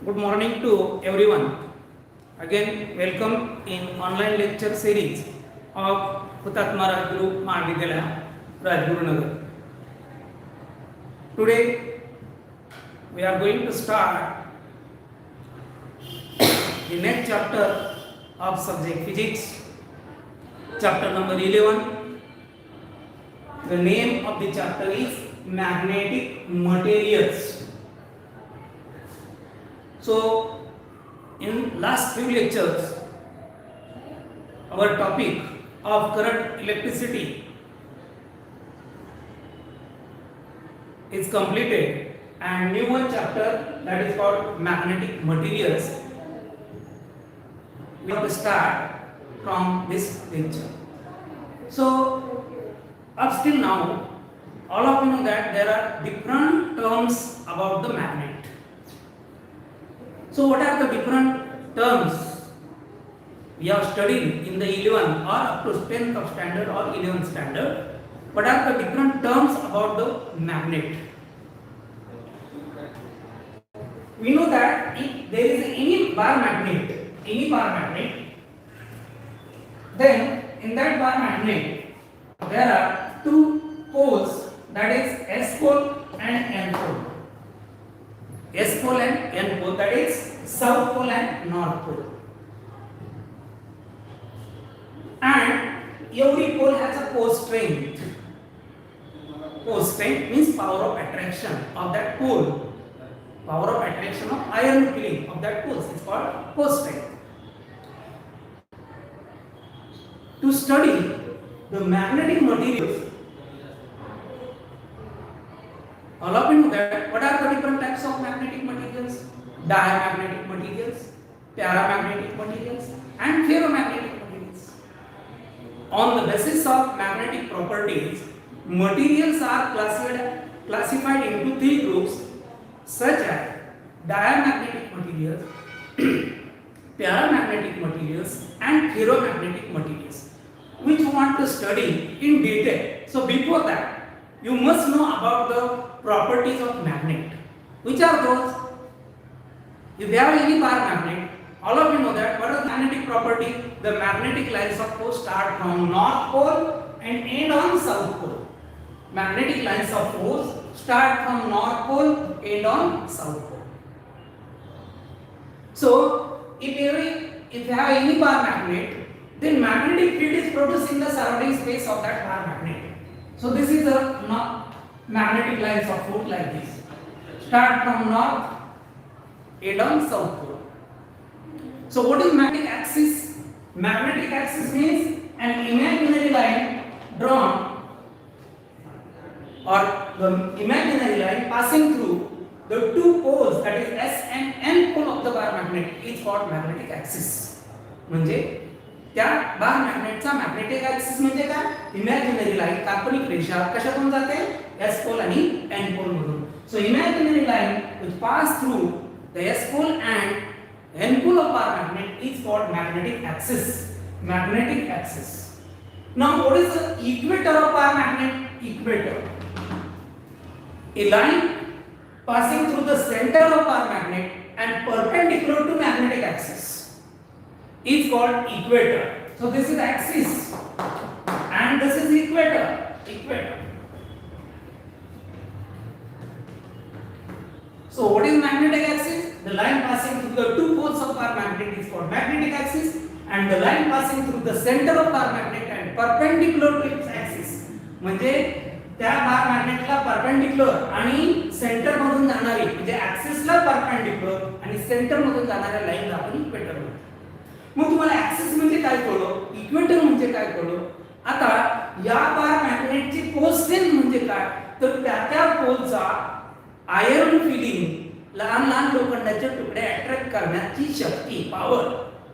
Good morning to everyone. Again, welcome in online lecture series of Hutatma Rajguru Mahavidyalaya, Rajguru Nagar. Today, we are going to start the next chapter of subject physics, chapter number 11. The name of the chapter is magnetic materials. So, in last few lectures, our topic of current electricity is completed, and new one chapter that is called magnetic materials. We have to start from this lecture. So, up till now, all of you know that there are different terms about the magnet. So what are the different terms we have studied in the 11 or up to 10th of standard or 11th standard? What are the different terms about the magnet? We know that if there is any bar magnet, then in that bar magnet there are two poles, that is S pole and N pole. S pole and N pole, that is South pole and North pole. And every pole has a force strength. Force strength means power of attraction of that pole. Power of attraction of iron filling of that pole is called force strength. To study the magnetic materials, all of you know that what are the different types of magnetic materials? Diamagnetic materials, paramagnetic materials, and ferromagnetic materials. On the basis of magnetic properties, materials are classified into three groups, such as diamagnetic materials, paramagnetic materials, and ferromagnetic materials, which we want to study in detail. So before that, you must know about the properties of magnet. Which are those? If you have any bar magnet, all of you know that what is the magnetic property? The magnetic lines of force start from North pole and end on South pole. Magnetic lines of force start from North pole, end on South pole. So, if you have any bar magnet, then magnetic field is produced in the surrounding space of that bar magnet. So, this is a magnetic lines of force like this. Start from North, end on South pole. So what is magnetic axis? Magnetic axis means an imaginary line drawn, or the imaginary line passing through the two poles, that is S and N pole of the bar magnet, is called magnetic axis. म्हणजे त्या बार मॅग्नेटचा magnetic axis म्हणजे काय? Imaginary line, काल्पनिक रेषा कशातून जाते? S पोल आणि N पोल मधून. So imaginary line which pass through the S pole and N pole of bar magnet is called magnetic axis. Magnetic axis. Now, what is the equator of bar magnet? Equator. A line passing through the center of bar magnet and perpendicular to magnetic axis is called equator. So this is axis and this is equator. Equator. So what is magnetic axis? The line passing through the two poles of bar magnet is called magnetic axis, and the line passing through the center of bar magnet and perpendicular to its axis. म्हणजे त्या बार मॅग्नेटला perpendicular आणि centre मधून जाणारी, म्हणजे ऍक्सिसला perpendicular आणि centre मधून जाणाऱ्या लाईनला आपण इक्वेटर म्हणतो. मग तुम्हाला ऍक्सिस म्हणजे काय कळलं, इक्वेटर म्हणजे काय कळलं. आता या बार मॅग्नेटची पोल स्ट्रेंथ म्हणजे काय, तर त्या पोलचा आयर्न फिलिंग, लहान लहान लोखंडाचे तुकडे अट्रॅक्ट करण्याची शक्ती, power,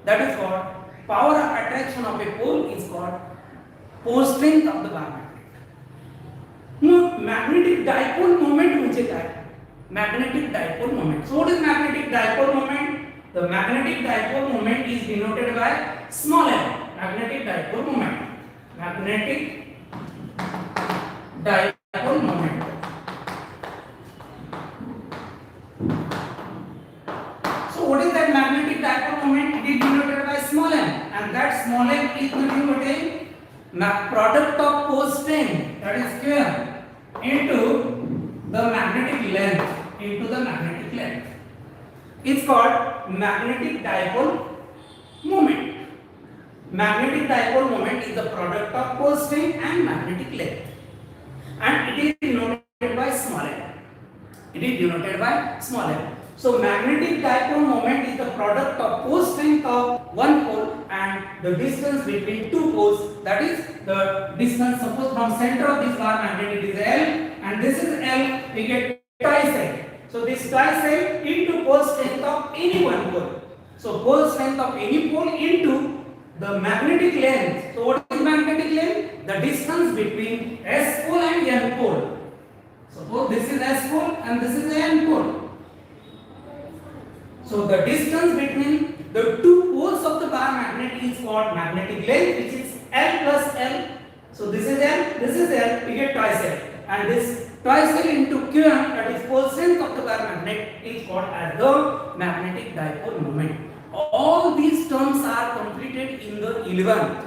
that is called power of attraction of a pole is called pole strength of the bar magnet. मग मॅग्नेटिक डायपोल मोमेंट म्हणजे काय? Magnetic dipole moment. So what is magnetic dipole moment? The magnetic dipole moment is denoted by small m. Magnetic dipole moment. Magnetic dipole moment. what is that magnetic dipole moment? It is denoted by small m, and that small m is nothing but a product of pole strength, that is Qm, into the magnetic length. It's called magnetic dipole moment. Magnetic dipole moment is the product of pole strength and magnetic length, and it is denoted by small m. So magnetic dipole moment is the product of pole strength of one pole and the distance between two poles, that is the distance, suppose from center of this bar magnet it is L and this is L, we get twice L. So this twice L into pole strength of any one pole. So pole strength of any pole into the magnetic length. So what is magnetic length? The distance between S pole and N pole. Suppose this is S pole and this is N pole. So the distance between the two poles of the bar magnet is called magnetic length, which is L plus L. So this is L, we get twice L, and this twice L into Qm, that is pole strength of the bar magnet, is called as the magnetic dipole moment. All these terms are completed in the 11th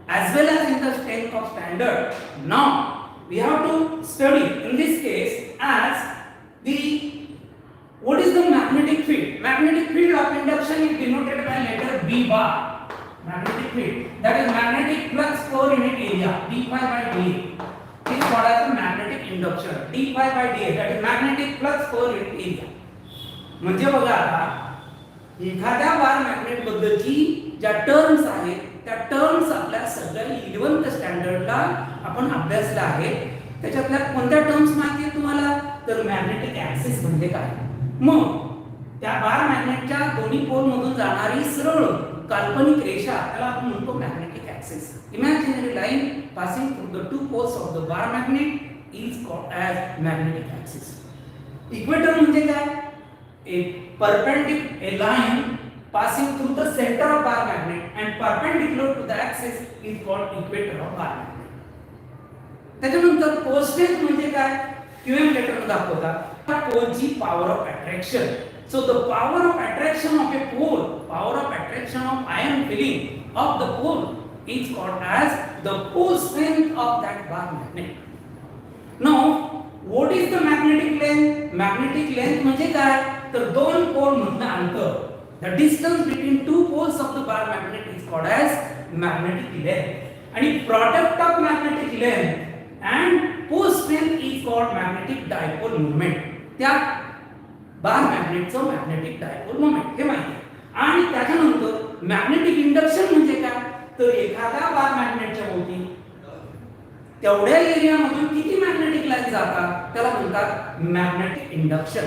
as well as in the 10th of standard. Now we have to study in this case as what is the magnetic field? Magnetic field of induction is denoted by letter B bar. Magnetic field, that is magnetic flux per unit area, d phi by dA, is called as the magnetic induction. d phi by dA, that is magnetic flux per unit area. म्हणजे बघा आता एखाद्या बार magnet बद्दलची ज्या terms आहेत त्या terms आपल्या सगळ्या 11th स्टँडर्डला आपण अभ्यासला आहे. त्याच्यातल्या कोणत्या टर्म्स माहिती आहे तुम्हाला? तर मॅग्नेटिक ऍक्सिस म्हणजे काय, मग त्या बार मॅग्नेटच्या दोन्ही पोल मधून जाणारी सरळ काल्पनिक रेषा त्याला आपण म्हणतो magnetic axis. Imaginary line passing through the two poles of the bar magnet is called as magnetic axis. Equator म्हणजे काय? a line passing through the center of bar magnet and perpendicular to the axis is called equator of bar magnet. त्याच्यानंतर pole strength म्हणजे काय? Qm letter मध्ये दाखवता पोलची power of attraction. So the power of attraction of a pole, power of attraction of ion filling of the pole is called as the pole strength of that bar magnet. Now what is the magnetic length? Magnetic length म्हणजे काय? तर दोन पोल मधलं अंतर, the distance between two poles of the bar magnet is called as magnetic length. आणि product of magnetic length and pole strength is called magnetic dipole moment. त्या बार मॅग्नेटचं magnetic dipole moment हे माहिती आहे. आणि त्याच्यानंतर मॅग्नेटिक इंडक्शन म्हणजे काय? तर एखाद्या बार मॅग्नेटच्या भोवती तेवढ्या एरियामधून किती मॅग्नेटिक लाईन जातात त्याला म्हणतात magnetic induction.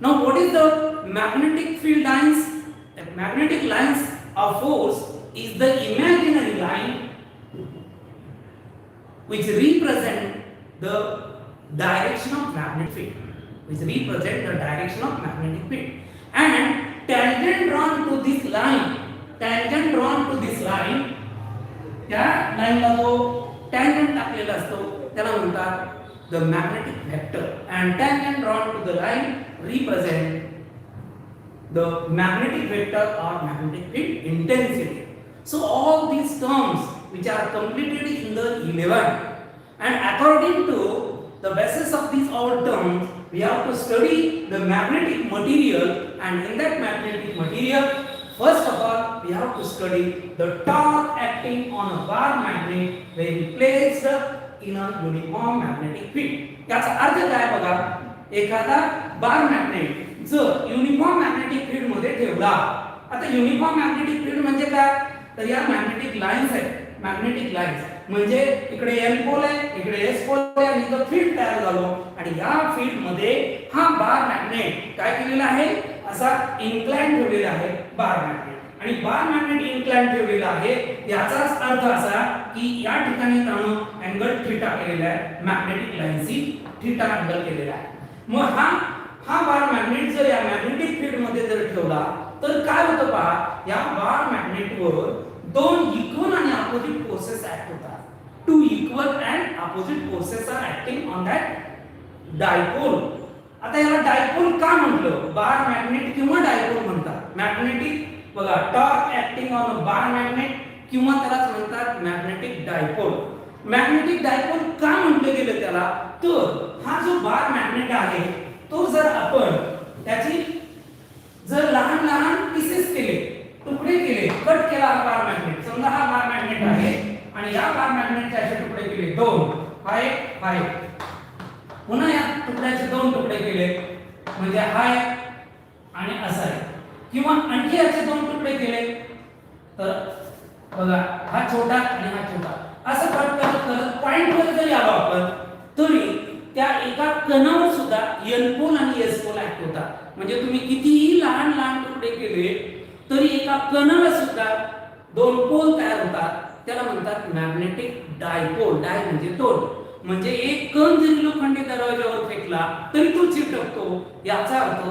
Now what is the magnetic field lines? The magnetic lines of force is the imaginary line which represent the direction of magnetic field. Which represent the direction of magnetic field. And tangent drawn to this line, त्या लाईनला जो tangent टाकलेला असतो त्याला म्हणतात the magnetic vector, and tangent drawn to the line represent the magnetic vector or magnetic field intensity. So all these terms which are completed in the 11th, and according to the basis of these all terms we have to study the magnetic material, and in that magnetic material first of all we have to study the torque acting on a bar magnet when placed in a uniform magnetic field. याचा अर्थ काय बघा? एखादा बार magnet जर uniform magnetic field मध्ये ठेवला, आता uniform magnetic field म्हणजे काय? तर या मॅग्नेटिक लाईन्स आहेत. मॅग्नेटिक लाईन्स म्हणजे इकडे एन पोल आहे, इकडे एस पोल आहे, आणि इथं फील्ड तयार झालो, आणि या फील्ड मध्ये हा बार मॅग्नेट काय केलेला आहे? असा इन्क्लाइन ठेवलेला आहे बार मॅग्नेट, आणि बार मॅग्नेट इन्क्लाइन ठेवलेला आहे. याचाच अर्थ असा की या ठिकाणी त्यानं अँगल थीटा केलेला आहे, मॅग्नेटिक लाईनची थीटा अँगल केलेला आहे. मग हा बार मॅग्नेट जर या मॅग्नेटिक फील्ड मध्ये जर ठेवला तर काय होतं पहा? या बार मॅग्नेटवर दोन इक्वल आणि अपोजिट फोर्सेस ऍक्ट होतात. Two equal and opposite forces are acting on that dipole. आता याला डायपोल का का म्हटलं बार मॅग्नेट किंवा डायपोल म्हणतात. मॅग्नेटिक बघा torque acting on a bar magnet किंवा त्यालाच म्हणतात मॅग्नेटिक डायपोल. मॅग्नेटिक डायपोल का म्हटलं गेलं त्याला, तर हा जो बार मॅग्नेट आहे तो जर आपण त्याची जर लहान लहान पीसेस केले, तुकडे केले, कट केला हा बार मॅग्नेट, समजा हा बार मॅग्नेट आहे आणि या बार मॅग्नेटचे असे तुकडे केले दोन, हा एक, पुन्हा या तुकड्याचे दोन तुकडे केले म्हणजे हा एक आणि असा आहे, किंवा आणखी याचे दोन तुकडे केले तर बघा हा छोटा आणि हा छोटा, असं कट करत करत पॉइंट वर जरी आलो आपण तरी त्या एका कणावर सुद्धा एन पोल आणि एस पोल ऍक्ट होतात. म्हणजे तुम्ही कितीही लहान लहान तुकडे केले तरी एका कणाला सुद्धा दोन पोल तयार होतात, त्याला म्हणतात मॅग्नेटिक डायपोल. डाय म्हणजे दोन, म्हणजे एक कण जरी लोखंडी दरवाजावर फेकला तरी तो चिटकतो, याचा अर्थ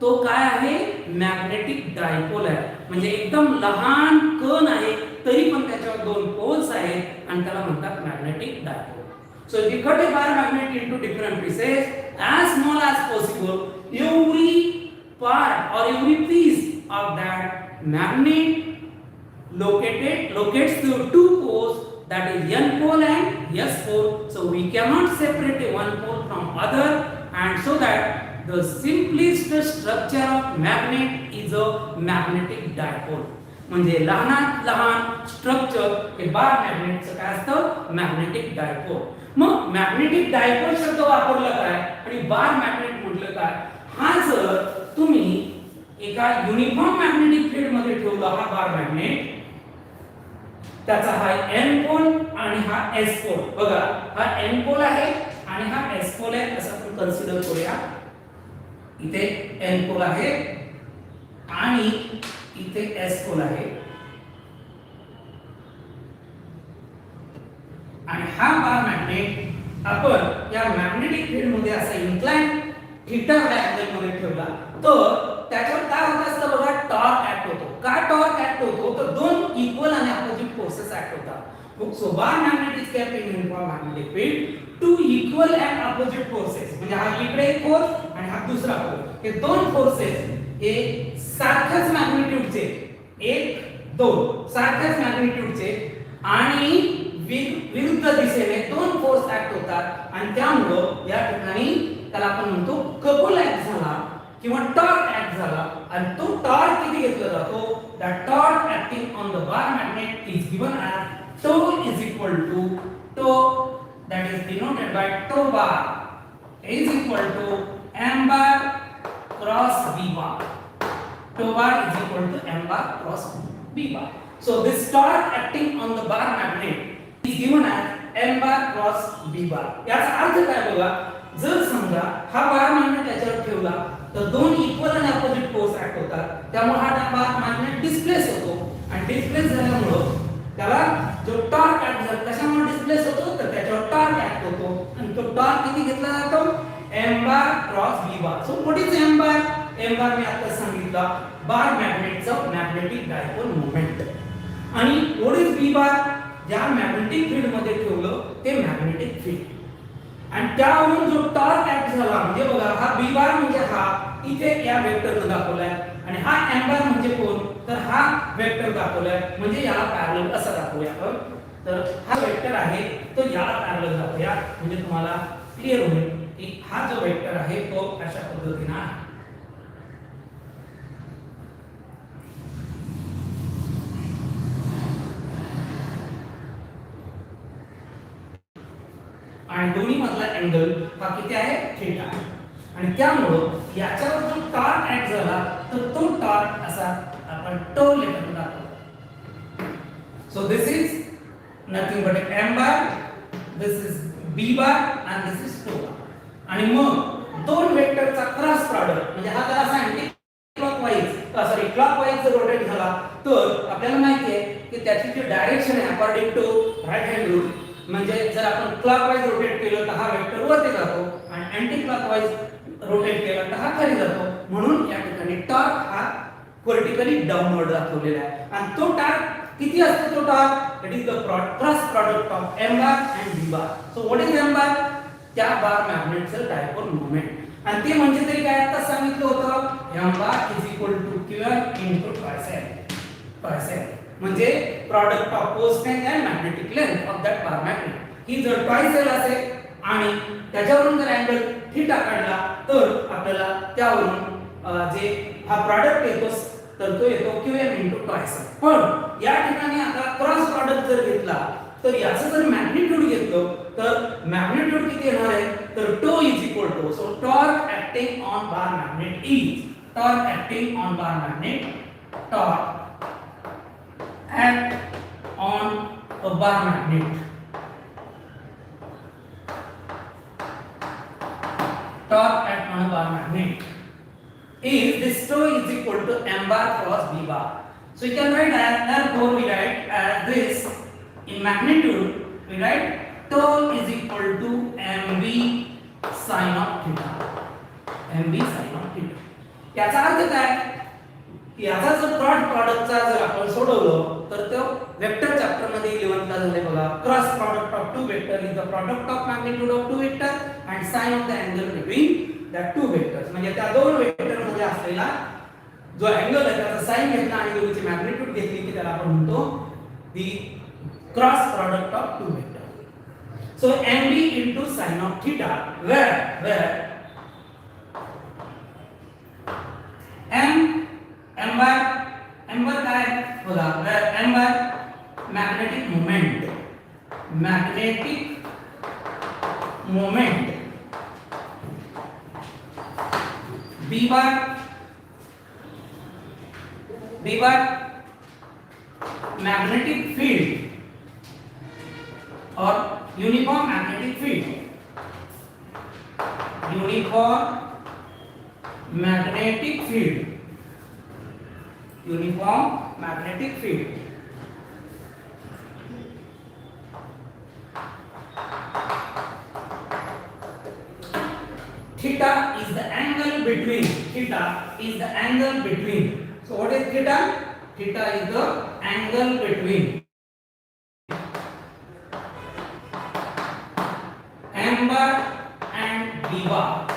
तो काय आहे मॅग्नेटिक डायपोल आहे. म्हणजे एकदम लहान कण आहे तरी पण त्याच्यावर दोन पोल्स आहेत आणि त्याला म्हणतात magnetic dipole. So if you cut a bar magnet into different pieces as small as possible, every part or every piece of that magnet locates the two poles, that is n pole and s pole. So we cannot separate one pole from other, and so that the simplest structure of magnet is a magnetic dipole. म्हणजे लहानात लहान structure हे बार मॅग्नेटचं काय असतं magnetic dipole. मग magnetic dipole शब्द वापरला काय आणि बार magnet म्हटलं काय, हा जर तुम्ही एका युनिफॉर्म मॅग्नेटिक फील्ड मध्ये ठेवला हा बार मॅग्नेट, त्याचा हा एन पोल आणि हा एस पोल, बघा हा एन पोल आहे आणि हा एस पोल आहे असं आपण कन्सिडर करूया. इथे एन पोल आहे आणि इथे एस पोल आहे आणि हा बार मॅग्नेट आपण या मॅग्नेटिक फील्ड मध्ये असा इन्क्लाइन थीटा अँगल मध्ये ठेवला तर त्याच्यावर काय होत असतं बघा, टॉर्क ऍक्ट होतो. का टॉर्क ऍक्ट होतो तर दोन इक्वल आणि अपोजिट फोर्सेस ऍक्ट होतात. So bar magnet is kept in uniform magnetic field two equal and opposite forces, म्हणजे हा इकडे एक फोर्स आणि हा दुसरा फोर्स, हे दोन फोर्सेस हे सारख्याच मॅग्निट्यूडचे, एक दोन सारख्याच मॅग्निट्यूडचे आणि विरुद्ध दिशेने दोन फोर्स ऍक्ट होतात आणि त्यामुळं या ठिकाणी त्याला आपण म्हणतो कपल ऍक्ट झाला किंवा टॉर्क ऍक्ट झाला. आणि तो टॉर्क किती घेतला जातो, the torque acting on the bar magnet is given as tau is equal to tau, that is denoted by tau बार is equal to m bar cross b bar. Tow bar is equal to m bar cross b bar. So this torque acting on the bar magnet is given as m bar cross b bar. याचा अर्थ काय बघा, जर समजा हा बार magnet त्याच्यावर ठेवला तर दोन इक्वल आणि अपोजिट फोर्स ऍक्ट होतात, त्यामुळे हा बार मॅग्नेट डिस्प्लेस होतो आणि डिस्प्लेस झाल्यामुळे त्याला जो टॉर्क ऍक्ट झाला कशामुळे डिस्प्लेस होतो तर त्याच्यावर टॉर्क ऍक्ट होतो आणि तो टॉर्क किती घेतला जातो m bar cross b bar. So what is m bar? m bar मी आता सांगितला बार मॅग्नेटचं मॅग्नेटिक डायपोल मोमेंट. आणि what is b bar? ज्या मॅग्नेटिक फील्ड मध्ये ठेवलं ते मॅग्नेटिक फील्ड आणि त्यावरून जो टॉर्क ऍक्ट झाला म्हणजे बघा हा b bar म्हणजे हा इथे या वेक्टरने दाखवलाय आणि हा m bar म्हणजे कोण तर हा वेक्टर दाखवलाय, म्हणजे याला पॅरलल असं दाखवूया आपण. तर हा वेक्टर आहे तो याला पॅरलल दाखवूया म्हणजे तुम्हाला क्लिअर होईल की हा जो वेक्टर आहे तो अशा पद्धतीने आहे. आणि दोन्ही मधला अँगल हा किती आहे थीटा आणि त्यामुळे याच्यावर जो टॉर्क ऍक्ट झाला तर तो टॉर्क असा आपण टो लेटर दाखवतो. So this is nothing but m bar, this is b bar and this is tau. आणि मग दोन वेक्टरचा क्रॉस प्रॉडक्ट म्हणजे हा जर असा अँटी क्लॉकवाईज जर रोटेट झाला तर आपल्याला माहिती आहे की त्याची जी डायरेक्शन आहे according to right hand rule, म्हणजे जर आपण क्लॉकवाईज रोटेट केलं तर हा वेक्टर वरती जातो आणि अँटी क्लॉकवाईज रोटेट केलं तर हा खाली जातो. म्हणून या ठिकाणी टॉर्क हा व्हर्टिकली डाऊनवर्ड दाखवलेला आहे आणि तो टॉर्क किती असतो तो torque, it is the cross product of m bar and b bar. So what is m bar? त्या बार मॅग्नेटचं डायपोल मोमेंट. आणि ते म्हणजे तरी काय आता सांगितलं होतं m bar is equal to qm into twice म्हणजे product of force and magnetic length of that bar magnet ही जर ट्वाइस एल असेल आणि त्याच्यावरून जर अँगल थीटा काढला तर आपल्याला त्यावरून जे हा प्रॉडक्ट येतो तर तो येतो qm इनटू twice पण या ठिकाणी आता क्रॉस प्रॉडक्ट जर घेतला तर याचं जर मॅग्निट्यूड घेतलं तर मॅग्निट्यूड किती येणार आहे तर tau is equal to so torque acting on bar magnet is torque acting on bar magnet torque act on a bar magnet torque act on a bar magnet is this tau is equal to m bar cross b bar so you can write as therefore we write as this in magnitude we write tau is equal to mb sin of theta mb sin of theta याचा अर्थ काय याचा जर प्रॉडक्टचा जर आपण सोडवलं तर तो vector chapter मध्ये 11th ला झाले बघा cross product of two vector is the product of magnitude of two vector and sine of the angle between the two vectors म्हणजे त्या दोन वेक्टर मध्ये असलेला जो अँगल आहे त्याचा साइन घेतला आणि दोन्हीची मॅग्निट्यूड घेतली की त्याला आपण म्हणतो the cross product of two vector so mb into sin of theta where m bar काय बघा m bar magnetic moment b bar magnetic field or uniform magnetic field uniform magnetic field theta is the angle between so what is theta is the angle between m bar and b bar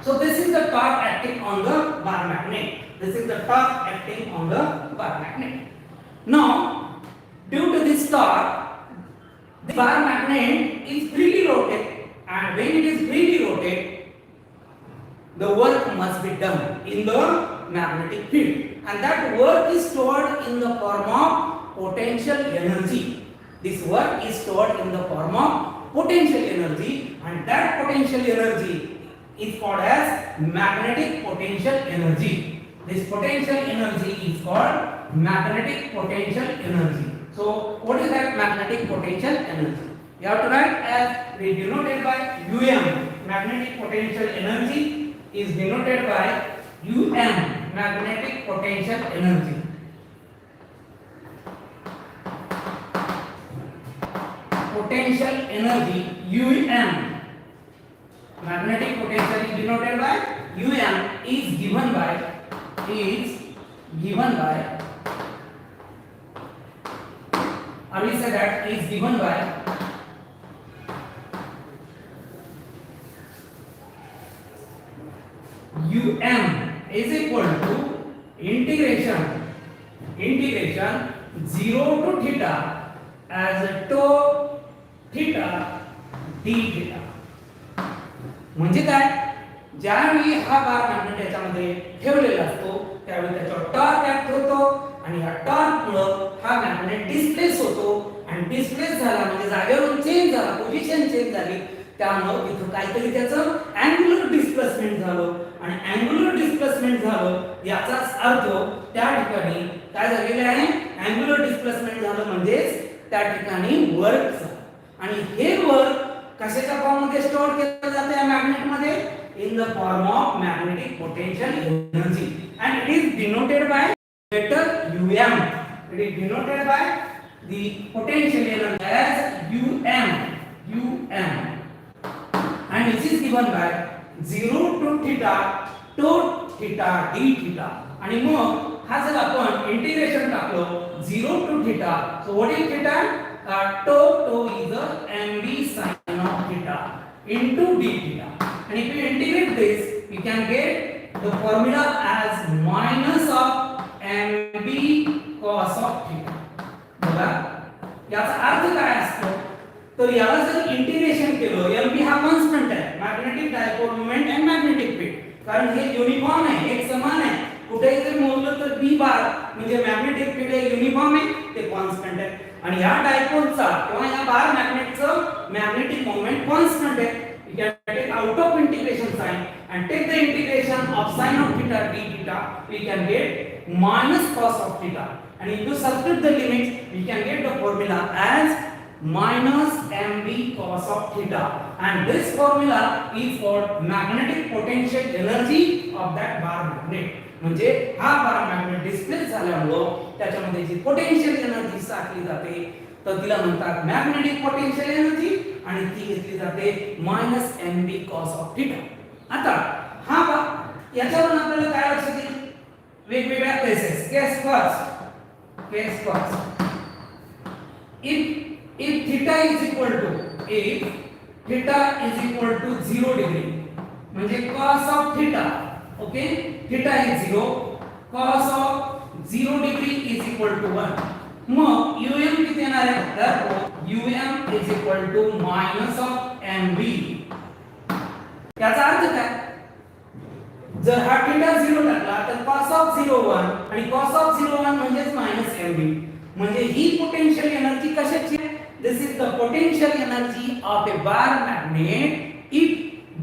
so this is the torque acting on the bar magnet this is the torque acting on the bar magnet now due to this torque the bar magnet is freely rotated and when it is freely rotated the work must be done in the magnetic field and that work is stored in the form of potential energy this work is stored in the form of potential energy and that potential energy is called as magnetic potential energy this potential energy is called magnetic potential energy so what is that magnetic potential energy you have to write as denoted by um magnetic potential energy is denoted by magnetic potential energy magnetic potential is denoted by is given by or we say that is given by is equal to integration 0 to theta as a tau theta d theta म्हणजे काय ज्यावेळी हा बार magnet याच्यामध्ये ठेवलेला असतो त्यावेळी त्याचा torque act होतो आणि या टॉर्क मुळे हा मॅग्नेट डिस्प्लेस होतो आणि डिस्प्लेस झाला म्हणजे जागेवरून चेंज झाला पोझिशन चेंज झाली त्यामुळे इथं काहीतरी त्याचं अँग्युलर डिस्प्लेसमेंट झालं आणि अँग्युलर डिस्प्लेसमेंट झालं याचाच अर्थ त्या ठिकाणी काय झालेले आहे अँग्युलर डिस्प्लेसमेंट झालं म्हणजे त्या ठिकाणी वर्क झालं आणि हे वर्क कशाच्या फॉर्म मध्ये स्टोअर केलं जातं या मॅग्नेट मध्ये in the form of magnetic potential energy and it is denoted by vector it is denoted by the potential energy as and this is given by 0 to theta to theta d theta आणि मग हा जर आपण integration टाकलं 0 to theta so what is theta tau is the mb sin of theta into d theta. And if you integrate this, you can get the formula as minus of mb cos of theta. बघा याचा अर्थ काय असतो, तर याला जर integration केलं, mb हा constant आहे, मॅग्नेटिक डायपोल मोमेंट आणि मॅग्नेटिक फील्ड, कारण हे युनिफॉर्म आहे, एक समान आहे. कुठेही जर मोजलं तर b बार म्हणजे मॅग्नेटिक फील्ड हे युनिफॉर्म आहे, ते कॉन्स्टंट आहे. आणि या डायपोलचा किंवा या बार मॅग्नेटचं मॅग्नेटिक मोमेंट कॉन्स्टंट आहे. You can take out of integration sign and take the integration of sin of theta d theta, we can get minus cos of theta. And if you substitute the limits, we can get the formula as minus mb cos of theta. And this formula is for magnetic potential energy of that bar magnet. म्हणजे हा बार magnet displace झाल्यामुळे त्याच्यामध्ये जी potential energy साठली जाते तर तिला म्हणतात magnetic potential energy, आणि ती घेतली जाते minus mb cos of theta. आता हा याच्यावरून आपल्याला काय लक्षात येईल, वेगवेगळ्या cases. Case first, if theta is equal to 0 degree म्हणजे cos of theta, okay, theta is 0, cos of 0 degree is equal to 1. Mug um किती येणार आहे, तर um is equal to minus of mb. याचा अर्थ काय, जर हा theta 0 टाकला तर cos of 0 1 आणि cos of 0 1 म्हणजेच minus mb. म्हणजे ही पोटेन्शियल एनर्जी कशाची आहे, this is the potential energy of a bar magnet if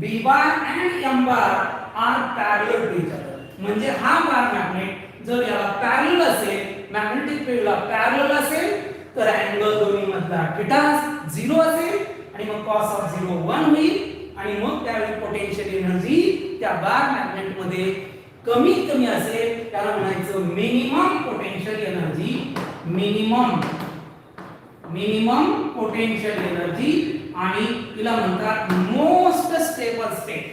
b bar and m bar are parallel to each other. म्हणजे हा बार मॅग्नेट जर याला पॅरलल असेल, मॅग्नेटिक फील्डला पॅरलल असेल, तर अँगल दोन्ही मधला थीटा 0 असेल आणि मग cos of 0 1 होईल, आणि मग त्यावेळी पोटेन्शियल एनर्जी त्या बार मॅग्नेट मध्ये कमीत कमी असेल, त्याला म्हणायचं minimum potential energy, minimum potential energy, आणि तिला म्हणतात most stable state.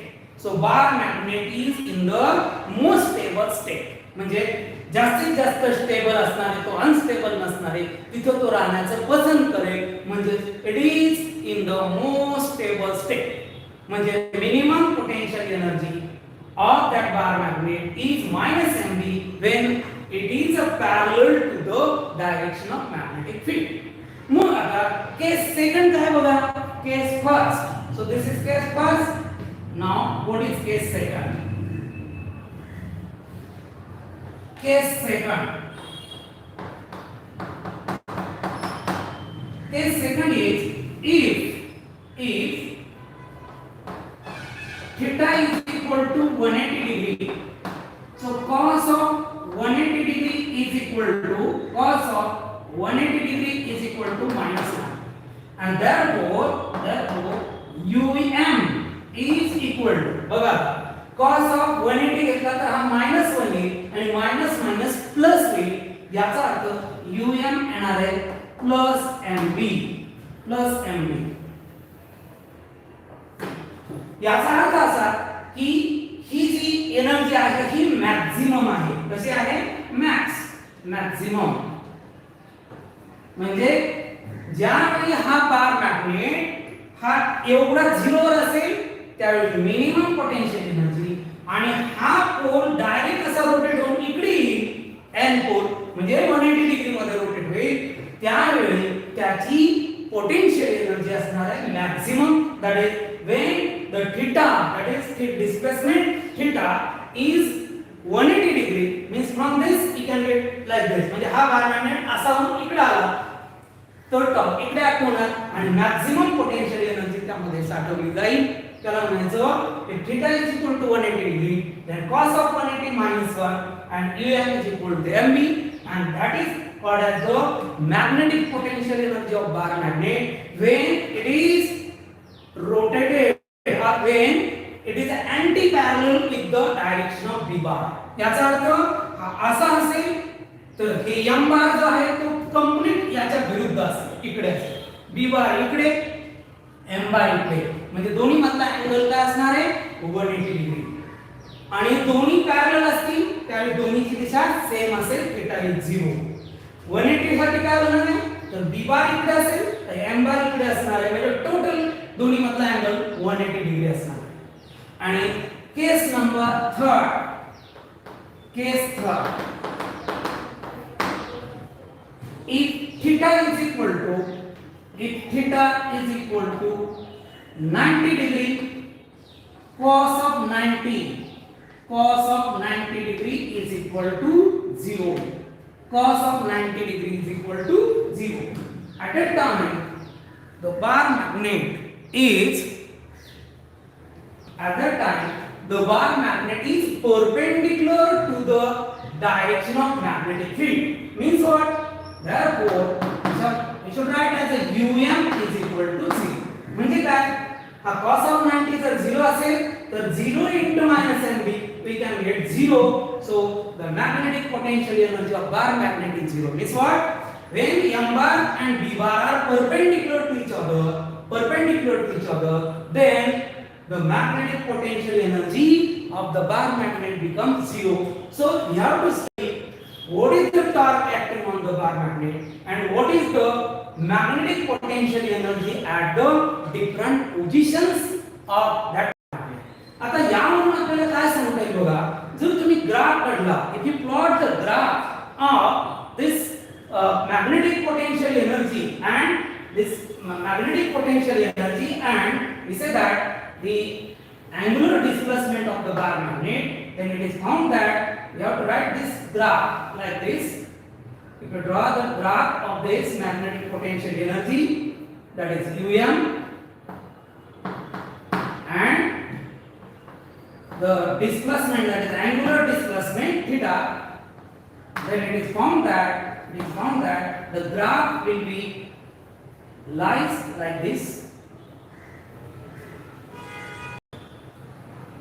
So bar magnet is in the most stable state, म्हणजे जास्तीत जास्त स्टेबल असणारे, तो अनस्टेबल नसणारे, तिथे तो राहण्याचं पसंत करेल, म्हणजे it is in the most stable state. म्हणजे minimum potential energy of that bar magnet is minus mb when it is parallel to the direction of magnetic field. मग आता केस सेकंड काय बघा, case first. So this is case first. Now what is case second? Case second is if theta is equal to 180 degree, so cos of 180 degree is equal to cos of 180 degree is equal to minus 1, and therefore um is equal to, बघा cos of 180 घेतला तर हा minus 1 येईल आणि minus minus plus होईल. याचा अर्थ um येणार आहे plus mb. याचा अर्थ असा की ही जी एनर्जी आहे ही मॅक्सिमम आहे. कशी आहे, मॅक्सिमम. म्हणजे ज्यावेळी हा बार मॅग्नेट हा एवढा झिरोवर असेल त्यावेळी मिनिमम पोटेन्शियल एनर्जी, आणि हा पोल डायरेक्ट असा रोटेट होऊन इकडे येईल, एन पोल म्हणजे 180 डिग्री मध्ये रोटेट होईल, त्यावेळी त्याची पोटेन्शियल एनर्जी असणार आहे maximum. That is when the theta, that is the displacement theta is 180 degree, means from this you can get like this. म्हणजे हा बार मॅग्नेट असा होऊन इकडे आला तर टॉप इकडे ऍक्ट होणार आणि मॅक्सिमम पोटेन्शियल एनर्जी त्यामध्ये साठवली जाईल. त्याला म्हणायचं की theta is equal to 180 degree, then cos of 180 minus 1 and um is equal to mb, and that is called as the magnetic potential energy of bar magnet when it is rotated or when it is anti-parallel with the direction of b bar. याचा अर्थ असा असेल तर हे m बार जो आहे तो complete याच्या विरुद्ध असेल, इकडे असेल, b बार इकडे, m बार इकडे. म्हणजे दोन्ही मधला अँगल काय असणार आहे 180 डिग्री, आणि दोन्ही पॅरलल असतील त्यावेळी दोन्हीची दिशा सेम असेल, थीटा इज 0. 180 साठी काय होणार आहे तर b बार इकडे असेल तर m बार इकडे असणार आहे. म्हणजे टोटल दोन्ही मधला अँगल 180 डिग्री असणार. आणि case number third, if theta is equal to 90 degree, cos of 90 degree is equal to 0. Cos of 90 degree is equal to 0. At that time, the bar magnet is perpendicular to the direction of magnetic field. Means what? Therefore, we should write as a um is equal to 0. म्हणजे काय? हा cos of 90 जर 0 असेल तर 0 into minus mb we can get 0. So the magnetic potential energy of bar magnet is 0. Means what? When m bar and b bar are perpendicular to each other, then the magnetic potential energy of the bar magnet becomes 0. So we have to say what is the torque acting on the bar magnet and what is the magnetic potential energy at the different positions of that magnet. आता यावरून आपल्याला काय सांगता येईल बघा, जर तुम्ही graph काढला, if you plot the graph of this magnetic potential energy and we say that the angular displacement of the bar magnet, then it is found that we have to write this graph like this. If you draw the graph of this magnetic potential energy, that is um, and the displacement, that is angular displacement theta, then it is found that the graph will be lies like this.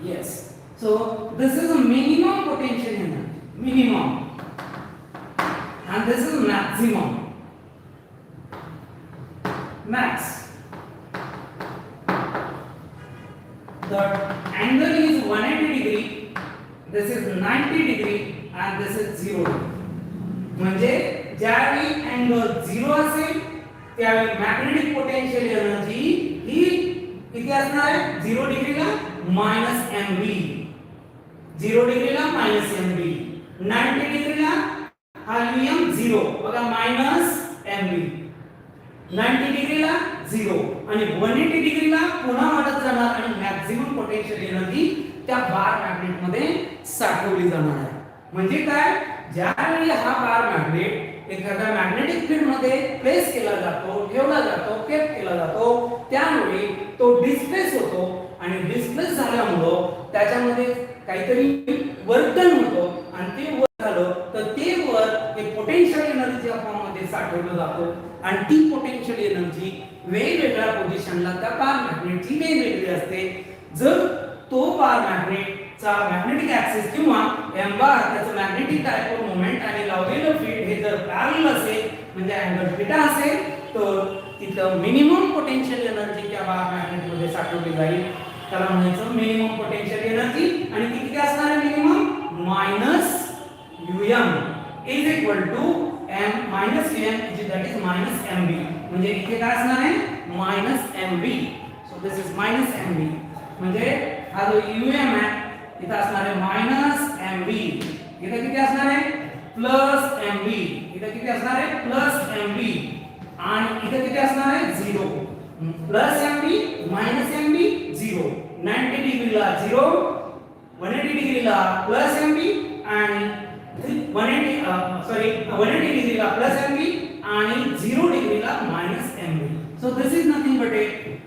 Yes. So this is a minimum potential energy, and this is maximum, max. The angle is 180 degree, this is 90 degree, and this is 0. म्हणजे ज्यावेळी angle 0 असेल त्यावेळी magnetic potential energy ही किती असणार आहे? 0 डिग्रीला minus mv, 0 डिग्रीला minus mv, 90 डिग्रीला हा um 0 बघा मायनस mv, 90 डिग्रीला 0 आणि 180 डिग्रीला पुन्हा वाढत जाणार आणि मॅक्सिमम पोटेन्शियल एनर्जी त्या बार मॅग्नेट मध्ये साठवली जाणार आहे. म्हणजे काय? ज्यावेळी हा बार मॅग्नेट एखाद्या मॅग्नेटिक फील्ड मध्ये प्लेस केला जातो, ठेवला जातो, केप केला जातो, त्यामुळे तो डिस्प्लेस होतो आणि डिस्प्लेस झाल्यामुळे त्याच्यामध्ये काहीतरी वर्तन होतो आणि ते वर झालं तर ते वर एक पोटेन्शियल एनर्जी फॉर्ममध्ये साठवलं जातो आणि ती पोटेन्शियल एनर्जी वेगवेगळ्या पोझिशनला त्या बार मॅग्नेटची वेगवेगळी असते. जर तो बार मॅग्नेटचा मॅग्नेटिक ऍक्सिस किंवा एम बार त्याचं मॅग्नेटिक डायपोल मोमेंट आणि लावलेलं फील्ड हे जर पॅरलल असेल म्हणजे अँगल थीटा असेल तर तिथं मिनिमम पोटेन्शियल एनर्जी त्या बार मॅग्नेट मध्ये साठवली जाईल. त्याला म्हणायचं मिनिमम पोटेन्शियल एनर्जी आणि ती किती असणार आहे? Minimum minus um is equal to m minus um that is minus mv. म्हणजे इथे काय असणार आहे? Minus mv. So this is minus mv. म्हणजे हा जो um आहे इथे असणार आहे मायनस mv. इथे किती असणार आहे? Plus mv. इथे किती असणार आहे? Plus mv. आणि इथे किती असणार आहे? 0. Plus mv minus mv 0. 90 डिग्रीला 0, 180 डिग्रीला प्लस mv आणि 180 डिग्रीला प्लस mv आणि 0 डिग्रीला minus mv. So this is nothing but a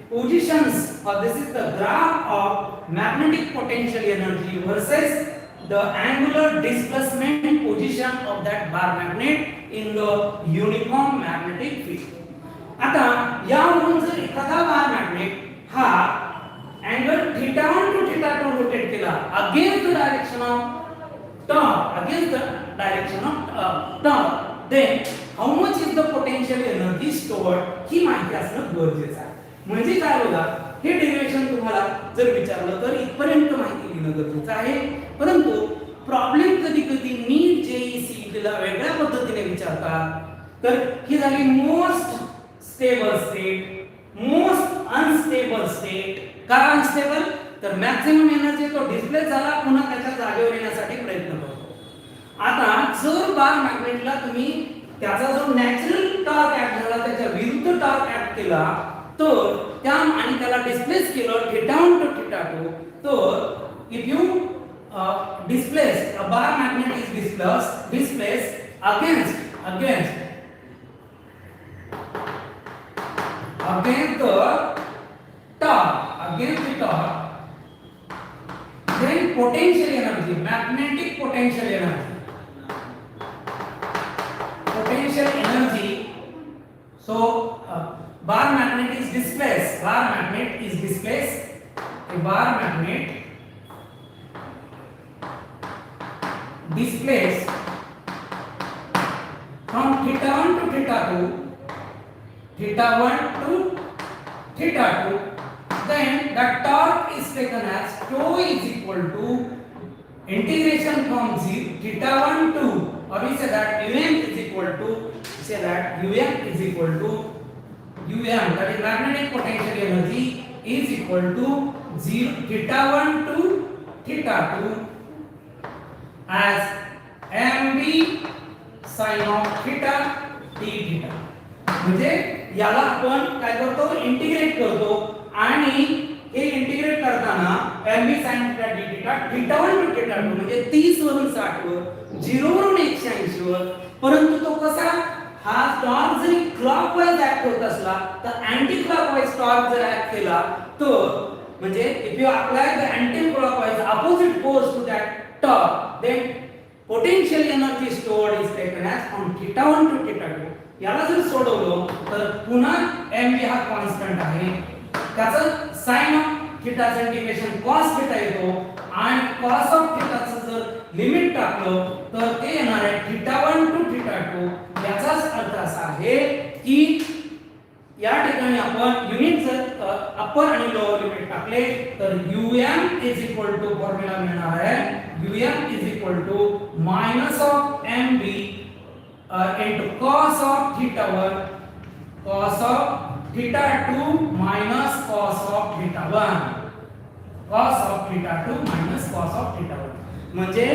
positions, or this is the graph of magnetic potential energy versus the angular displacement position of that bar magnet in the uniform magnetic field. आता यावरून जर एखादा बार magnet हा angle θ1 to θ2 rotate केला against the direction of torque, then how much is the potential energy stored ही माहिती असणं गरजेचं आहे. म्हणजे काय बघा, हे डेरिव्हेशन तुम्हाला जर विचारलं तर इथपर्यंत माहिती देणं गरजेचं आहे. परंतु प्रॉब्लेम कधी कधी नीट जेईसी ला वेगळ्या पद्धतीने विचारतात. तर ही झाली most stable state, most unstable state. का अनस्टेबल? तर मॅक्सिमम एनर्जी तो डिस्प्लेस झाला, पुन्हा त्याच्या जागेवर येण्यासाठी प्रयत्न करतो. आता जर बार मॅग्नेटला तुम्ही त्याचा जो नॅचरल टॉर्क ऍक्ट झाला त्याच्या विरुद्ध टॉर्क ऍक्ट केला, तर त्या आणि त्याला डिस्प्लेस केलं θ1 to θ2, तर if you displace a bar magnet is displaced against the torque, then potential energy, magnetic potential energy, so bar magnet is displaced, a bar magnet displaced from θ1 to θ2, then the torque is taken as tau is equal to integration from θ1 to, or we say that um is equal to, that is magnetic potential energy is equal to θ1 to θ2 as mv sin of theta d theta. म्हणजे याला आपण काय करतो, integrate करतो, आणि हे integrate करताना mv sin theta d theta θ1 to θ2 म्हणजे 30 वरून 60 वर, 0 वरून 180 वर. परंतु तो कसा, हा टॉर्क जरी क्लॉकवाईज ऍक्ट होत असला तर अँटी क्लॉकवाईज टॉर्क जर ऍक्ट केला तर, म्हणजे if you apply the anti clockwise opposite force to that torque, then potential energy stored is taken as from θ1 to θ2. याला जर सोडवलं तर पुन्हा mv हा कॉन्स्टंट आहे, त्याचं sin ऑफ थीटाचं इंटिग्रेशन cos थीटा येतो, आणि cos ऑफ थीटाचं जर लिमिट टाकलं तर ते येणार आहे θ1 to θ2. याचाच अर्थ असा आहे की या ठिकाणी आपण युनिट जर अप्पर आणि लोअर लिमिट टाकले तर um is equal to formula मिळणार आहे um is equal to minus of mv into cos of θ1 cos of θ2 minus cos of θ1, cos of θ2 minus cos of θ1. म्हणजे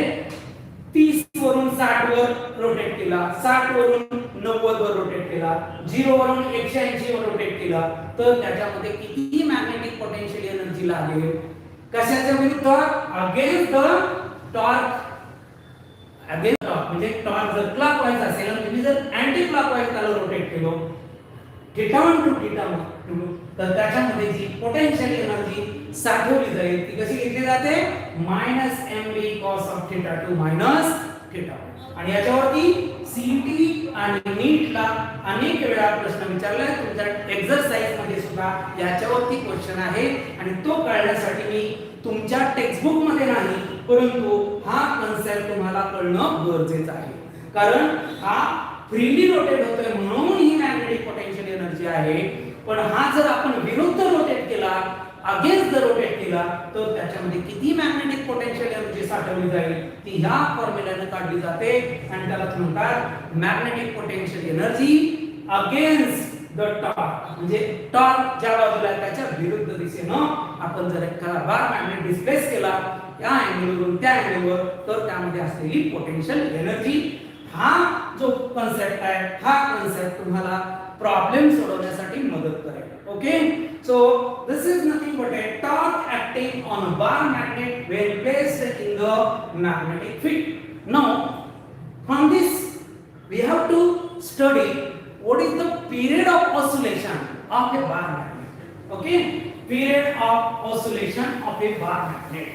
30 वरून 60 वर रोटेट केला, 60 वरून 90 वर रोटेट केला, 0 वरून 180 वर रोटेट केला, तर त्याच्यामध्ये किती मॅग्नेटिक पोटेन्शियल एनर्जी लागेल? कशाच्या विरुद्ध? Against the torque. Against torque म्हणजे टॉर्क जर क्लॉकवाईज असेल आणि तुम्ही जर अँटी क्लॉकवाईज त्याला रोटेट केलं θ1 to θ2, तर त्याच्यामध्ये जी पोटेन्शियल एनर्जी साठवली जाईल ती कशी घेतली जाते? -mv cos of θ2 minus θ1. आणि याच्यावरती सीईटी आणि नीटला अनेक वेळा प्रश्न विचारलाय, तुमच्या एक्सरसाइज मध्ये सुद्धा याच्यावरती क्वेश्चन आहे, आणि तो कळण्यासाठी मी तुमच्या टेक्स्टबुक मध्ये नाही, परंतु हा कन्सेप्ट तुम्हाला कळणं गरजेचं आहे. कारण हा फ्रीली रोटेट होतोय म्हणून ही मॅग्नेटिक पोटेन्शियल एनर्जी आहे, पण हा जर आपण विरुद्ध रोटेट केला, अगेन्स्ट जर रोटेट केला, तर त्याच्यामध्ये किती मॅग्नेटिक पोटेन्शियल एनर्जी साठवली जाईल ती ह्या फॉर्म्युल्याने काढली जाते, आणि त्याला म्हणतात magnetic potential energy against the torque. म्हणजे टॉर्क ज्या बाजूला आहे त्याच्या विरुद्ध दिशेनं आपण जर एखादा बार मॅग्नेट डिस्प्लेस केला या अँगलवरून त्या अँगलवर, तर त्यामध्ये असलेली पोटेन्शियल एनर्जी, हा जो कन्सेप्ट आहे हा कन्सेप्ट तुम्हाला प्रॉब्लेम सोडवण्यासाठी मदत करेल. Okay, so this is nothing but a torque acting on a bar magnet when placed in the magnetic field. Now from this we have to study what is the period of oscillation of a bar magnet. Okay, period of oscillation of a bar magnet.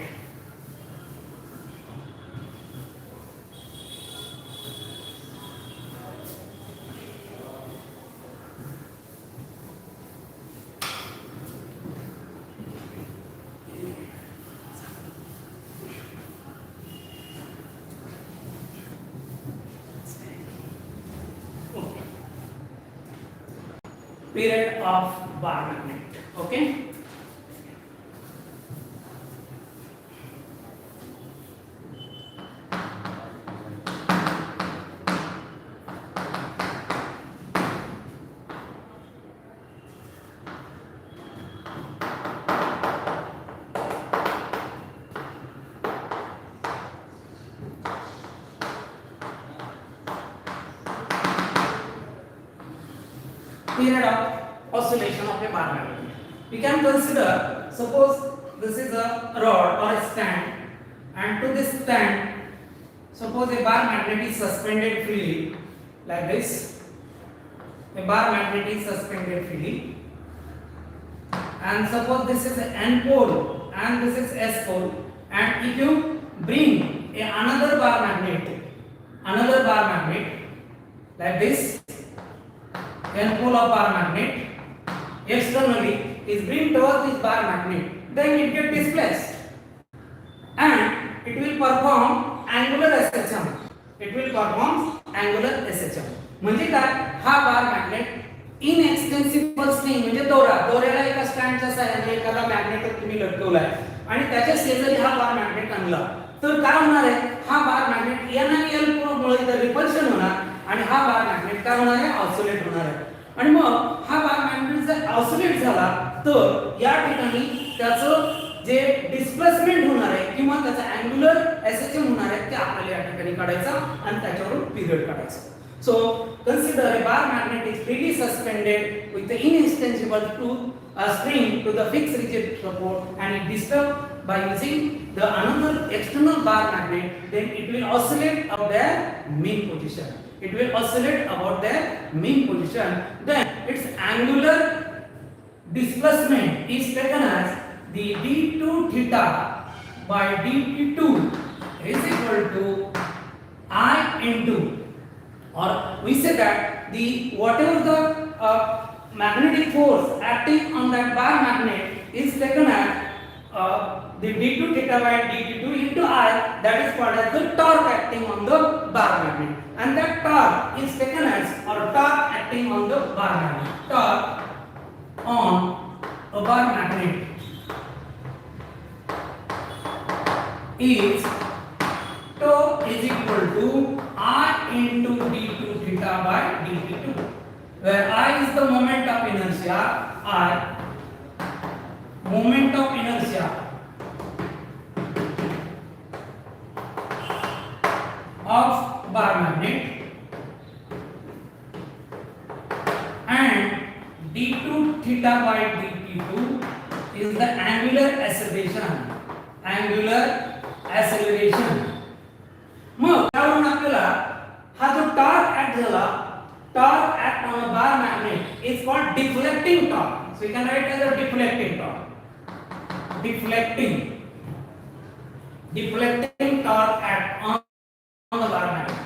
Period of bar magnet. Okay, period of oscillation of a bar magnet. We can consider, suppose this is a rod or a stand, and to this stand, suppose a bar magnet is suspended freely like this. A bar magnet is suspended freely, and suppose this is N pole and this is S pole, and if you bring another bar magnet like this, N pole of bar magnet externally is bring towards this bar magnet, then it gets displaced and it will perform angular SHM. It will perform angular SHM. म्हणजे काय, हा बार magnet इनएक्सटेन्सिबल string म्हणजे दोऱ्याला एका स्टँडच्या सहाय्याने एखादा magnet तुम्ही लटकवलाय आणि त्याच्या शेजारी हा बार मॅग्नेट आणला, तर काय होणार आहे, हा बार मॅग्नेट एन आणि एल मुळे इथं रिपल्शन होणार आणि हा बार मॅग्नेट काय होणार आहे, ऑसिलेट होणार आहे. आणि मग हा बार मॅग्नेट जर ऑसिलेट झाला तर या ठिकाणी त्याचं जे डिस्प्लेसमेंट होणार आहे किंवा त्याचा अँग्युलर एसएचएम होणार आहे ते आपल्याला या ठिकाणी काढायचं आणि त्याच्यावरून पिरियड काढायचा. So consider a bar magnet is freely suspended with the inextensible string to the fixed rigid support and it disturbed by using the another external bar magnet, then it will oscillate about their mean position. It will oscillate about their mean position. Then its angular displacement is taken as the d2 theta by dt2 is equal to I into, or we say that the whatever the magnetic force acting on that bar magnet is taken as the d2 theta by dt2 into I, that is called as the torque acting on the bar magnet, and that torque is taken as, or torque acting on the bar magnet, torque on a bar magnet is tau is equal to I into d2 theta by dt2, where I is the moment of inertia, moment of inertia of bar magnet, and d2 theta by dt2 is the angular acceleration, मग त्यावरून आपल्याला हा जो torque act झाला, torque act on a bar magnet is called deflecting torque. So you can write as a deflecting torque, deflecting torque act on the bar magnet,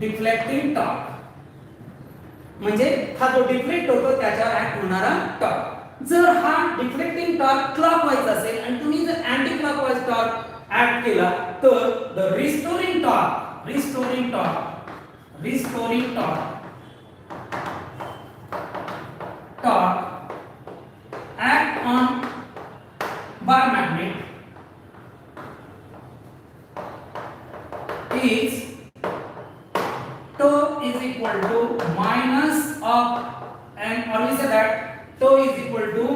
deflecting torque म्हणजे हा जो deflect होतो त्याच्यावर ऍक्ट होणारा torque. जर हा deflecting torque clockwise असेल आणि तुम्ही जर अँटी क्लॉकवाइज टॉर्क ऍड केला तर the restoring torque act on bar magnet is tau is equal to minus of, and or we say that tau is equal to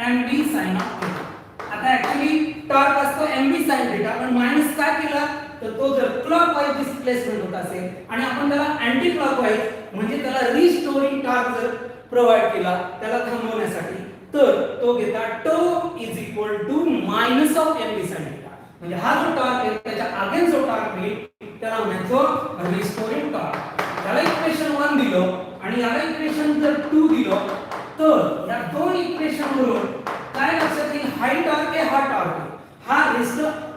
mb sin of theta. आता actually torque असतो mb sin theta, पण minus का केला तर तो जर clockwise displacement होत असेल आणि आपण त्याला अँटी क्लॉकवाइज म्हणजे त्याला रिस्टोरिंग टॉर्क जर प्रोव्हाइड केला त्याला थांबवण्यासाठी, तर तो घेता tau is equal to minus of mb sin theta. म्हणजे हा जो टॉर्क आहे त्याच्या अगेन्स्ट जो टॉर्क मिळेल त्याला म्हणायचो रिस्टोरिंग टॉर्क. त्याला इक्वेशन 1 दिलं आणि याला इक्वेशन जर 2 दिलं तर या दोन इक्वेशन वरून काय लक्षात येईल, हाई टॉर्क आहे, हा टॉर्क आहे,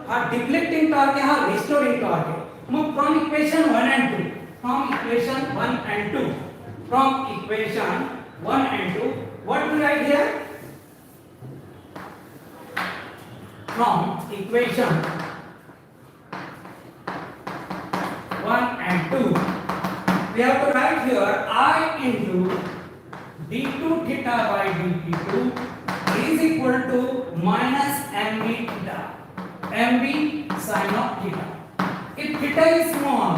हा डिफ्लेक्टिंग टॉर्क आहे, हा रिस्टोरिंग टॉर्क आहे. मग from equation 1 and 2, from equation 1 and 2 what we write here, from equation 1 and 2 we have to write here I into d2 theta by dt2 is equal to minus mb theta, mb sin of theta. If theta is small,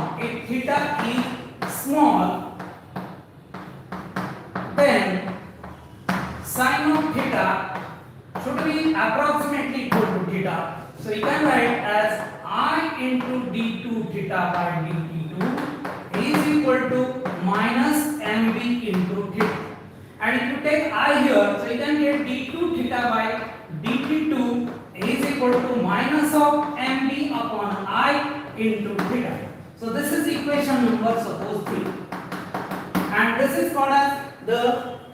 then sin of theta should be approximately equal to theta. So you can write as I into d2 theta by dt2 is equal to minus mb into theta. And if you take I here, so you can get d2 theta by dt2 is equal to minus of mb upon I into theta. So this is equation number suppose 3. And this is called as the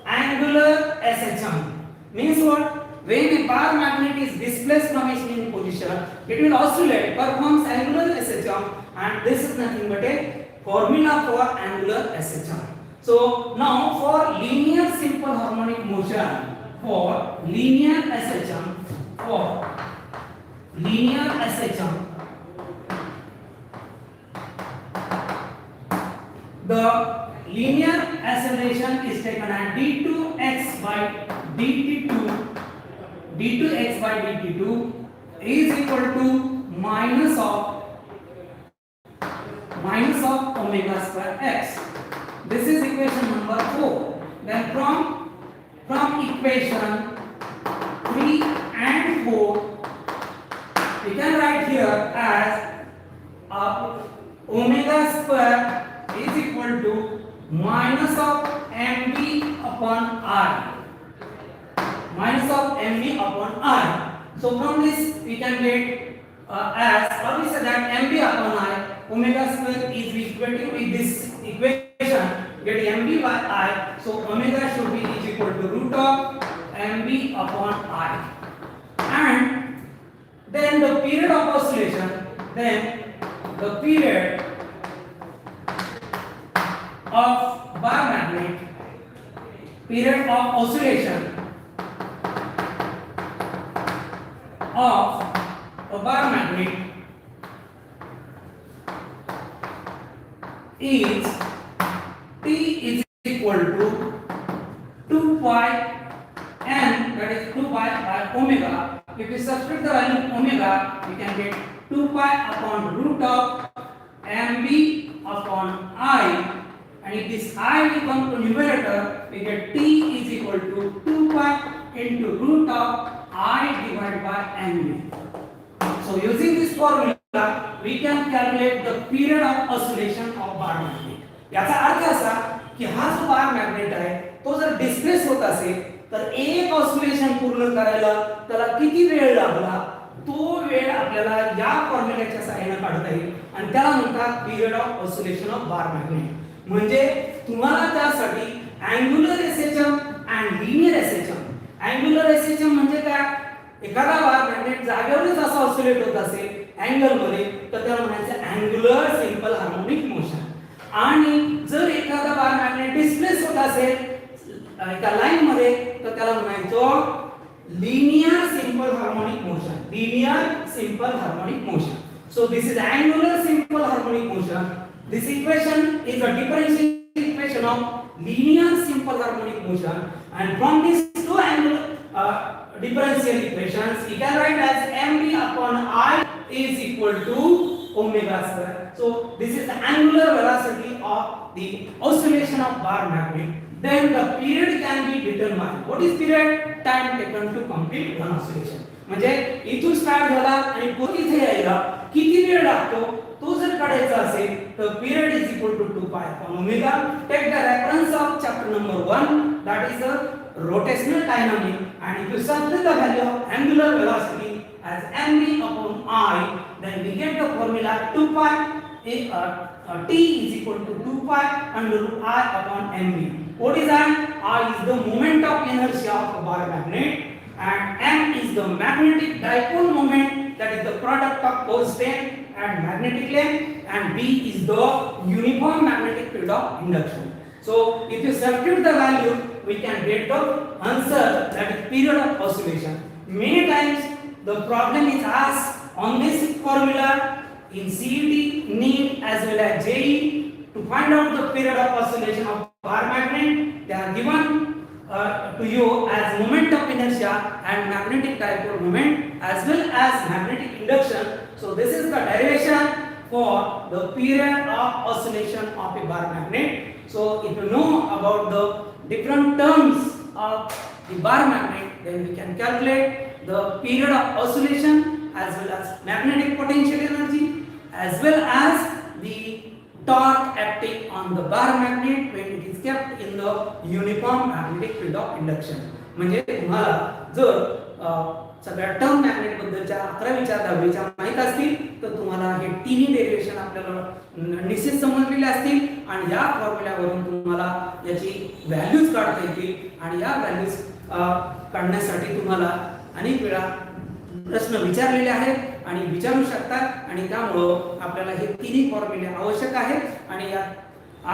angular SHM. Means what? When a bar magnet is displaced from its in position, it will oscillate, performs angular SHM, and this is nothing but a formula for angular SHM. So now for linear simple harmonic motion, for linear SHM, the linear acceleration is taken as d2x by dt2 is equal to minus of omega square x. This is equation number 4. Then from equation 3 and 4 we can write here as omega square is equal to minus of mb upon I. So from this we can get as or we say that mb upon I, omega square is equal to, with this equation get mb by I, so omega should be is equal to root of mb upon I. And then the period of oscillation, of bar magnet, period of oscillation of a bar magnet is t is equal to 2 pi n, that is 2 pi by omega. If we substitute the value of omega, we can get 2 pi upon root of mb upon I. And if this I will come to numerator, we get t is equal to 2 pi into root of I divided by mb. So using this formula, we can calculate the period of oscillation of bar magnet. याचा अर्थ असा की हा जो बार magnet आहे तो जर displace होत असेल तर एक ऑसिलेशन पूर्ण करायला त्याला किती वेळ लागला, तो वेळ आपल्याला या फॉर्म्युल्याच्या सहाय्याने काढता येईल आणि त्याला म्हणतात period of oscillation of bar magnet. म्हणजे तुम्हाला त्यासाठी angular SHM and linear SHM. Angular SHM म्हणजे काय? एखादा बार मॅग्नेट जागेवरच असा ऑसिलेट होत असेल अँगल मध्ये तर त्याला म्हणायचं अँग्युलर सिंपल हार्मोनिक मोशन. आणि जर एखादा बार मॅग्नेट डिस्प्लेस होत असेल एका लाईन मध्ये तर त्याला म्हणायचो linear simple harmonic motion. So this is angular simple harmonic motion. This equation is a differential equation of linear simple harmonic motion, and from these two angular differential equations we can write as mb upon I is equal to omega square. So this is the angular velocity of the oscillation of bar magnet. Then the period can be determined. What is period? Time taken to complete one oscillation. म्हणजे इथून start झाला आणि पुढे इथे यायला किती वेळ लागतो तो जर काढायचा असेल तर period is equal to 2 pi upon omega. Take the reference of chapter number 1, that is the rotational dynamic, and if you substitute the value of angular velocity as mb upon I, then we get the formula 2 pi t is equal to 2 pi under root I upon mb. What is I? I is the moment of inertia of a bar magnet, and m is the magnetic dipole moment, that is the product of pole strength and magnetic length, and b is the uniform magnetic field of induction. So if you substitute the value, we can get the answer, that is period of oscillation. Many times the problem is asked on this formula in CET, NEET as well as JEE. To find out the period of oscillation of bar magnet, they are given to you as moment of inertia and magnetic dipole moment as well as magnetic induction. So this is the derivation for the period of oscillation of a bar magnet. So if you know about the different terms of the bar magnet, then we can calculate the period of oscillation as well as magnetic potential energy as well as the torque acting on the bar magnet when it is kept in the uniform magnetic field of induction. म्हणजे तुम्हाला जर सगळ्या term magnet बद्दलच्या 11वीच्या 10वीच्या माहित असतील तर तुम्हाला हे तिन्ही derivation आपल्याला निश्चित समजलेले असतील आणि या फॉर्म्युल्यावरून तुम्हाला याची व्हॅल्यूज काढता येतील आणि या व्हॅल्यूज काढण्यासाठी तुम्हाला अनेक वेळा प्रश्न विचारलेले आहेत आणि विचारू शकतात आणि त्यामुळे आपल्याला हे तिन्ही फॉर्म्युले आवश्यक आहेत आणि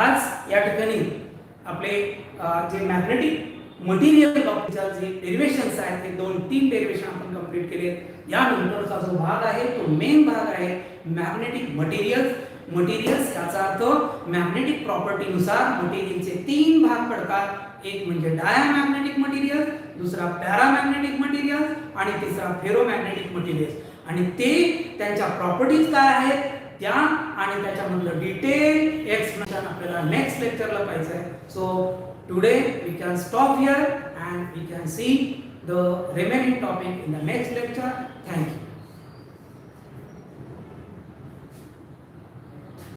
आज या ठिकाणी आपले जे मॅग्नेटिक मटेरियल बाबतीच्या जे डेरिव्हेशन्स आहेत ते 2-3 डेरिव्हेशन आपण कंप्लीट केले. यानंतरचा जो भाग आहे तो मेन भाग आहे मॅग्नेटिक मटेरियल्स याचा अर्थ मॅग्नेटिक प्रॉपर्टी नुसार मटेरियलचे 3 भाग पडतात. एक म्हणजे डायमॅग्नेटिक मटेरियल, दुसरा पॅरामॅग्नेटिक मटेरियल आणि तिसरा फेरोमॅग्नेटिक मटेरियल आणि ते त्यांच्या प्रॉपर्टीज काय आहेत त्या आणि त्याच्यामधलं डिटेल एक्सप्लेनेशन आपल्याला नेक्स्ट लेक्चरला पाहिजे आहे. सो today we can stop here and we can see the remaining topic in the next lecture. Thank you.